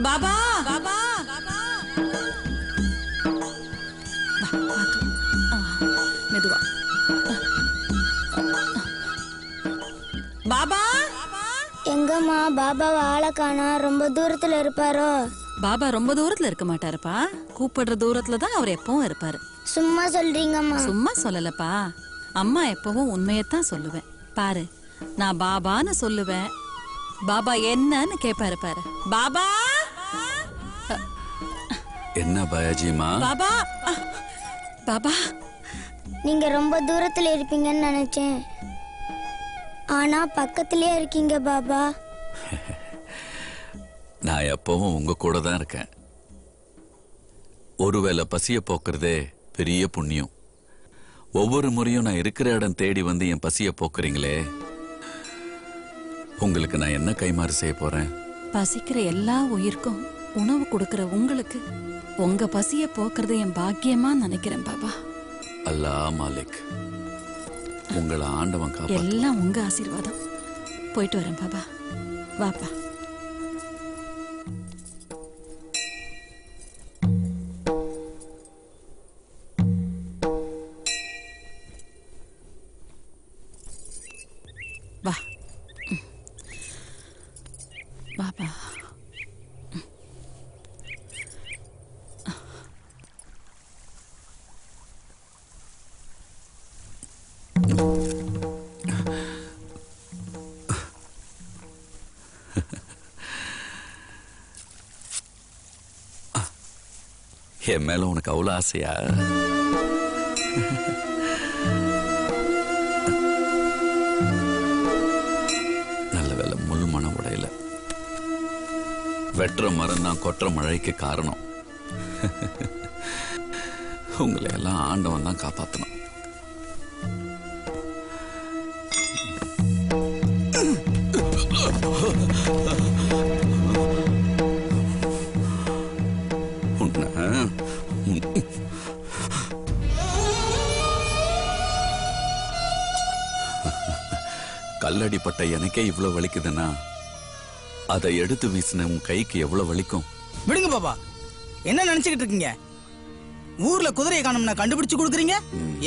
பாபா பாபா மெதுவா. பாபா எங்கம்மா பாபாவை ஆளை காணா? ரொம்ப தூரத்துல இருப்பாரோ? பாபா ரொம்ப தூரத்துல இருக்க மாட்டாருப்பா. கூப்பிடுற தூரத்துல தான் அவர் எப்பவும் இருப்பாரு. சும்மா சொல்றீங்கம்மா. சும்மா சொல்லலப்பா, அம்மா எப்பவும் உண்மையத்தான் சொல்லுவேன். பாரு, நான் பாபான்னு சொல்லுவேன், பாபா என்னன்னு கேட்பாரு. பாரு பாபா. என்ன பயாஜிமா? பாபா பாபா நீங்க ரொம்ப தூரத்துல இருப்பீங்கன்னு நினைச்சேன், ஆனா பக்கத்திலேயே இருக்கீங்க பாபா. நான் எப்பவும் உங்க கூட தான் இருக்கேன். ஒருவேளை பசிய போக்குறதே பெரிய புண்ணியம். ஒவ்வொரு முறையும் நான் இருக்கிற இடம் தேடி வந்து என் பசிய போக்குறீங்களே, உங்களுக்கு நான் என்ன கைமாறு செய்ய போறேன்? பசிக்கிற எல்லா உயிருக்கும் உணவு கொடுக்கிற உங்களுக்கு உங்க பசிய போக்குறது என் பாக்கியமா நினைக்கிறேன் பாபா. அல்லாஹ் மாலிக், உங்களை ஆண்டவன் காப்பாத்து. எல்லாம் உங்க ஆசீர்வாதம். போயிட்டு வரேன் பாபா. வாப்பா. வா பாபா. என் மேல உனக்கு அவ்வளவு ஆசையா? நல்ல வேலை முள் மன உடையில. வெட்டுற மரம் தான் கொட்டுற மழைக்கு காரணம். உங்களை எல்லாம் ஆண்டவன் தான் காப்பாத்தணும். கல்லடிப்பட்ட எனக்கே இவ்வளவு வலிக்குதுன்னா அதை எடுத்து வீசின உன் கைக்கு எவ்வளவு வலிக்கும்? விடுங்க பாபா, என்ன நினைச்சுக்கிட்டு இருக்கீங்க? ஊர்ல குதிரையை காணும்னா கண்டுபிடிச்சு கொடுக்குறீங்க,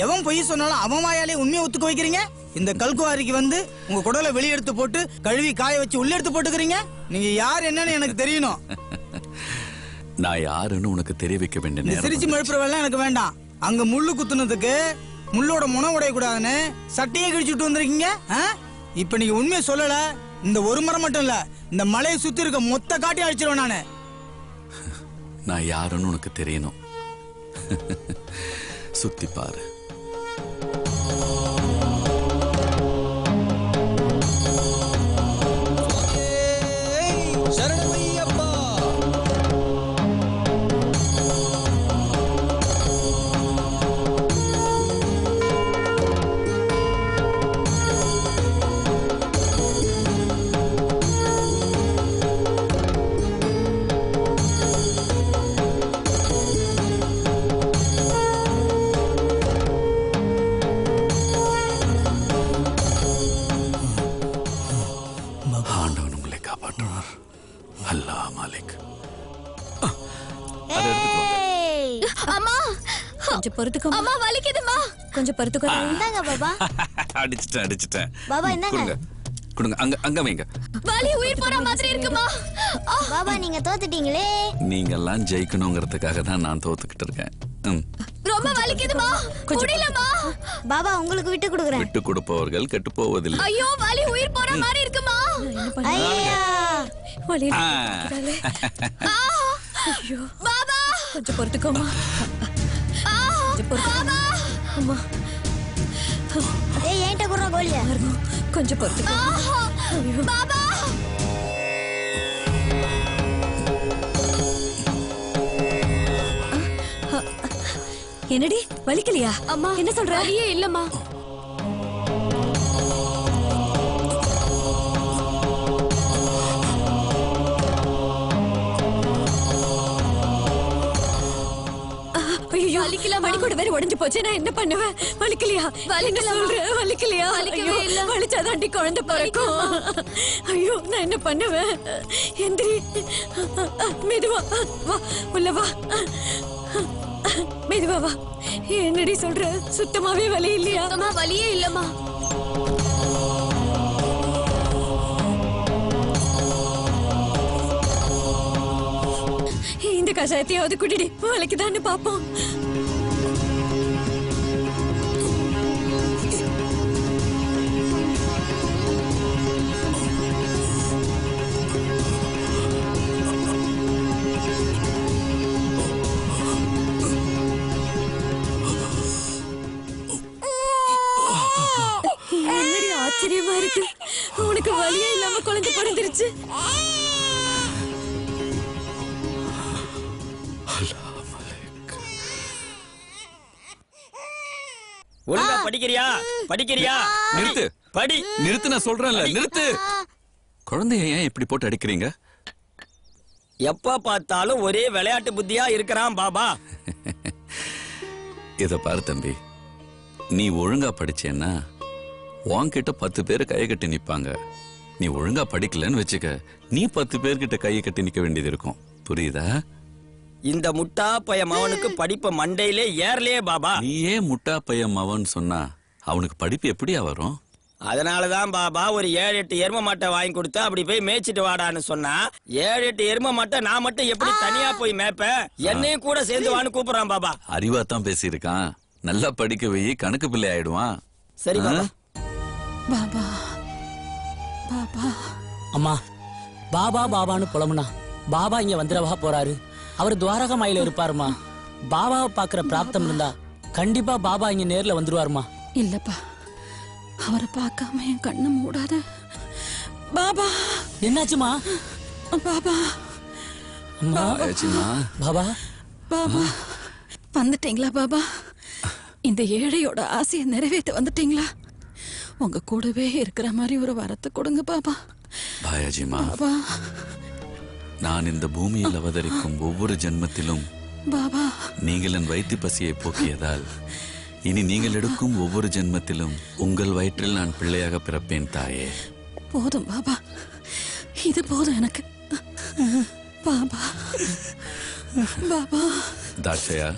எவன் பொய் சொன்னாலும் அவன் வாயாலே உண்மையை ஒத்துக்க வைக்கிறீங்க. இந்த கல்குவாரிக்கு வந்து உங்க குடலை வெளியெடுத்து போட்டு கழுவி காய வச்சு உள்ள எடுத்து போட்டுக்கிறீங்க. நீங்க யார் என்னன்னு எனக்கு தெரியணும். நான் யாருன்னு உனக்கு தெரிய வைக்க வேண்டிய சிரிச்சு மழுப்புற வேலை எனக்கு வேண்டாம். அங்க முள்ளு குத்துனதுக்கு முள்ளோட முனை உடைய கூடாதுன்னு சட்டையே கிழிச்சுட்டு வந்திருக்கீங்க. இப்ப நீங்க உண்மையை சொல்லல, இந்த ஒரு மரம் மட்டும் இல்ல, இந்த மலையை சுத்தி இருக்க மொத்த காட்டி அழிச்சிருவேன் நானு. நான் யாருன்னு உனக்கு தெரியணும். சுத்தி பாரு. ஆண்டவன் உங்களை காப்பாற்றுவார். அல்லாஹ் மாலிக். அம்மா கொஞ்சம் பொறுத்துக்கோ. அம்மா வலிக்குதுமா. கொஞ்சம் பொறுத்துக்கோ. இந்தாங்க பாபா. அடிச்சிட்டேன். பாபா இந்தாங்க. கொடுங்க, அங்க வைங்க. வலி உயிர் போற மாதிரி இருக்குமா? பாபா நீங்க தோத்துட்டீங்களே. நீங்க எல்லாம் ஜெயிக்கணும்ங்கிறதுக்காக தான் நான் தோத்துக்கிட்டு இருக்கேன். ரொம்ப வலிக்குதுமா, முடியலமா. பாபா உங்களுக்கு விட்டு கொடுக்குறேன். விட்டு கொடுப்பவர்கள் கெட்டு போவதில்லை. ஐயோ வலி உயிர் போற மாதிரி இருக்குமா. ஐயா வலி. ஐயோ பாபா கொஞ்சம் பொறுத்துக்கோமா. கொஞ்சம் பொறுத்துக்கோமா. அம்மா ஏய் ஏன்ட்ட குறா கோலியா. கொஞ்சம் பொறுத்துக்கோ. பாபா என்னடி வலிக்கலையா? அம்மா என்ன சொல்ற? வலியே இல்லம்மா. ஐயோ வலிக்கல மணிக்கூட வேற உடைஞ்சு போச்சு. நான் என்ன பண்ணுவேன்? வலிக்கலையா? வலிக்கலையா? வலிக்கவே இல்ல. வலிச்சாதாண்டி குழந்தை பிறக்கும். ஐயோ நான் என்ன பண்ணுவேன்? எந்திரி, மெதுவா வா, உள்ள வா, மெதுவா வா. என்னடி சொல்ற? சுத்தமாவே வலி இல்லையா? சுத்தமா வலியே இல்லம்மா. இந்த கஷாயத்தையாவது குடிடி, வலிக்குதான்னு பாப்போம். என்னடி ஆச்சரியமா இருக்கு, உனக்கு வலியே இல்லாம குழந்தை பிறந்துருச்சு. ஒழுங்கா படிக்கிறியா? நிறுத்து, படி. நிறுத்து, நான் சொல்றேன்ல, நிறுத்து. குழந்தைய ஏன் இப்படி போட்டு அடிக்கிறீங்க? எப்ப பார்த்தாலும் ஒரே விளையாட்டு புத்தியா இருக்கிறான் பாபா. இத பாரு தம்பி, நீ ஒழுங்கா படிச்சேன்னா உன்கிட்ட 10 பேர் கையை கட்டி நிப்பாங்க. நீ ஒழுங்கா படிக்கலன்னு வச்சுக்க, நீ 10 பேர்கிட்ட கையை கட்டி நிக்க வேண்டியது இருக்கும். புரியுதா? இந்த முட்டா பைய மவனுக்கு படிப்ப மண்டையிலே ஏறலையே பாபா. நீ ஏன் முட்டா பையன் மவன் சொன்னா அவனுக்கு படிப்பு எப்படியா வரும்? அதனாலதான் பாபா ஒரு 7-8 எரும மாட்டை வாங்கி கொடுத்து அப்படி போய் மேய்ச்சிட்டு வாடான்னு சொன்னா, 7-8 எரும மாட்டை நான் மட்டும் எப்படி தனியா போய் மேய்ப்ப? என்னையும் கூட சேர்ந்து வான்னு கூப்பிடுறான் பாபா. அறிவாத்தான் பேசியிருக்கான். நல்லா படிக்க வை, கணக்கு பிள்ளை ஆயிடுவான். சரி பாபா. பாபா பாபா அம்மா, பாபா பாபான்னு புலம்புனா பாபா இங்க வந்துடவா போறாரு? அவர் துவாரகா மாயில இருப்பாருமா. பாபாவை பாக்குற பிராப்தம் இருந்தா கண்டிப்பா பாபா இங்க நேர்ல வந்துருவாருமா. இல்லப்பா, அவரை பார்க்காம என் கண்ணை மூடாத. பாபா என்னாச்சுமா? பாபா அம்மா, ஆச்சுமா? பாபா பாபா வந்துட்டீங்களா? பாபா இந்த ஏழையோட ஆசையை நிறைவேற்ற வந்துட்டீங்களா? உங்க கூடவே இருக்கிற மாதிரி ஒரு வரத்தை கொடுங்க பாபா. பாயாஜிமா, பாபா நான் இந்த பூமியில் அவதரிக்கும் ஒவ்வொரு ஜென்மத்திலும் பாபா நீங்கள் என் வயிற்று பசியை போக்கியதால் இனி நீங்கள் எடுக்கும் ஒவ்வொரு ஜென்மத்திலும் உங்கள் வயிற்றில் நான் பிள்ளையாக பிறப்பேன் தாயே. போதும் பாபா, இது போதும் எனக்கு. பாபா பாபா தாட்சயா,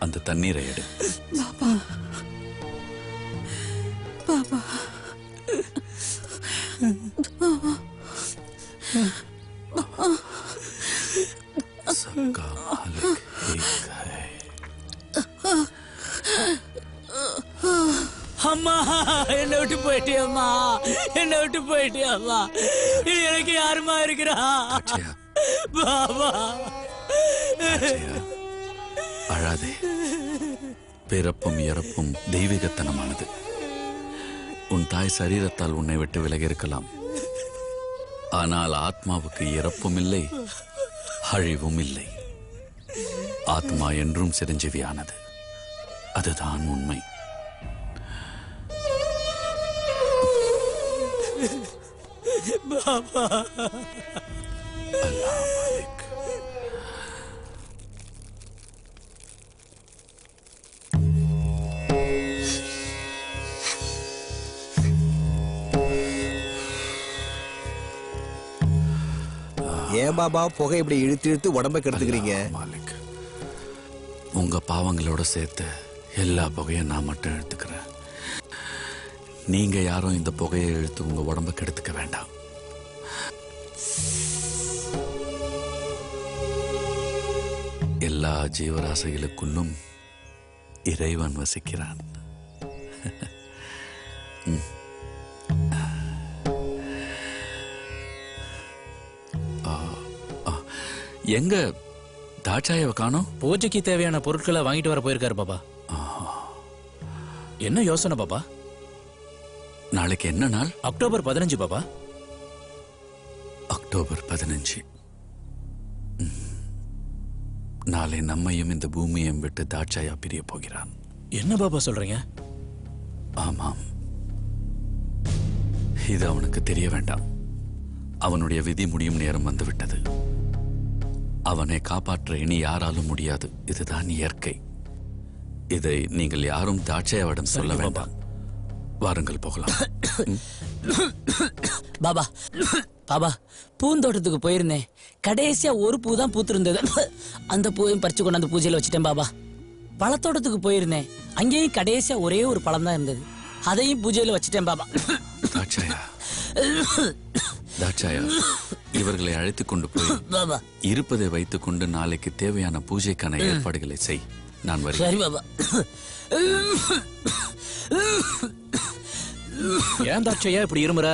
அந்த தண்ணீரை எடு. பாபா பாபா सबका मालिक एक है. அம்மா, என்ன விட்டு போயிட்டியம்மா, என்ன விட்டு போயிட்டியம்மா. இது எனக்கு யாருமா இருக்கிறா? தாட்சயா, பாபா தாட்சயா, அழாதே. பிறப்பும் இறப்பும் தெய்வீகத்தனமானது. உன் தாய் சரீரத்தால் உன்னை விட்டு விலகி இருக்கலாம், ஆனால் ஆத்மாவுக்கு இறப்பும் இல்லை, அழிவும் இல்லை. ஆத்மா என்றும் சிரஞ்சீவியானது. அதுதான் உண்மை. அல்லாஹ் மாலிக். ஏன் பாபா புகை இப்படி இழுத்து இழுத்து உடம்ப கெடுத்துக்கிறீங்க? மாலிக், உங்க பாவங்களோட சேர்த்து எல்லா புகையும் நான் மட்டும் எடுத்துக்கிறேன். நீங்க யாரும் இந்த புகையை இழுத்து உங்க உடம்ப கெடுத்துக்க வேண்டாம். எல்லா ஜீவராசிகளுக்குள்ளும் இறைவன் வசிக்கிறான். எங்க தாட்சாயவை காணோம்? பூஜைக்கு தேவையான பொருட்களை வாங்கிட்டு வர போயிருக்காரு பாபா. என்ன யோசனை பாபா? நாளைக்கு என்ன நாள்? அக்டோபர் 15 பாபா. அக்டோபர் 15. நாளை நம்மையும் இந்த பூமியையும் விட்டு தாட்சாயா பிரிய போகிறான். என்ன பாபா சொல்றீங்க? ஆமாம், இது அவனுக்கு தெரிய வேண்டாம். அவனுடைய விதி முடியும் நேரம் வந்துவிட்டது. அவனை காப்பாற்ற இனி யாராலும் முடியாது. இதுதான் இயற்கை. இதை நீங்கள் யாரும் தாட்சையாவிடம் சொல்ல சரிங்க, வேண்டாம். வாருங்கள் போகலாம். பாபா பாபா பூந்தோட்டத்துக்கு போயிருந்தேன். கடைசியா ஒரு பூ தான் பூத்திருந்தது. அந்த பூவையும் பறிச்சு கொண்டு அந்த பூஜையில வச்சுட்டேன் பாபா. பழத்தோட்டத்துக்கு போயிருந்தேன். அங்கேயும் கடைசியா ஒரே ஒரு பழம் தான் இருந்தது. அதையும் பூஜையில வச்சுட்டேன் பாபா. தாட்சாயா, தாட்சாயா, இவர்களை அழைத்துக் கொண்டு போய் பாபா இருப்பதை வைத்துக் கொண்டு நாளைக்கு தேவையான பூஜைக்கான ஏற்பாடுகளை செய். நான் சரி வருகிறேன். பாபா. ஏன் தாட்சையா இப்படி இருமுற?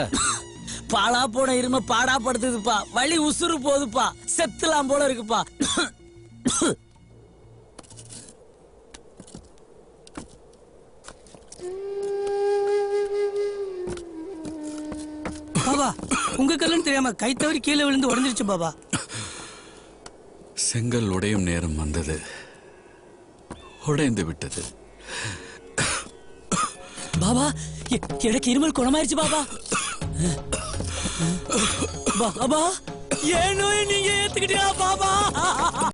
பாலா போன இரும பாடா படுத்துதுப்பா. வலி உசுறு போகுதுப்பா. செத்துலாம் போல இருக்குப்பா. பாபா உங்க கல்லுன்னு தெரியாம கை தவறி கீழே விழுந்து உடஞ்சிருச்சு பாபா. செங்கல் உடையும் நேரம் வந்தது, உடைந்து விட்டது. பாபா எனக்கு இருமல் குணமாயிருச்சு பாபா. பாபா ஏன் நோய் நீங்க ஏத்துக்கிட்டீங்களா பாபா?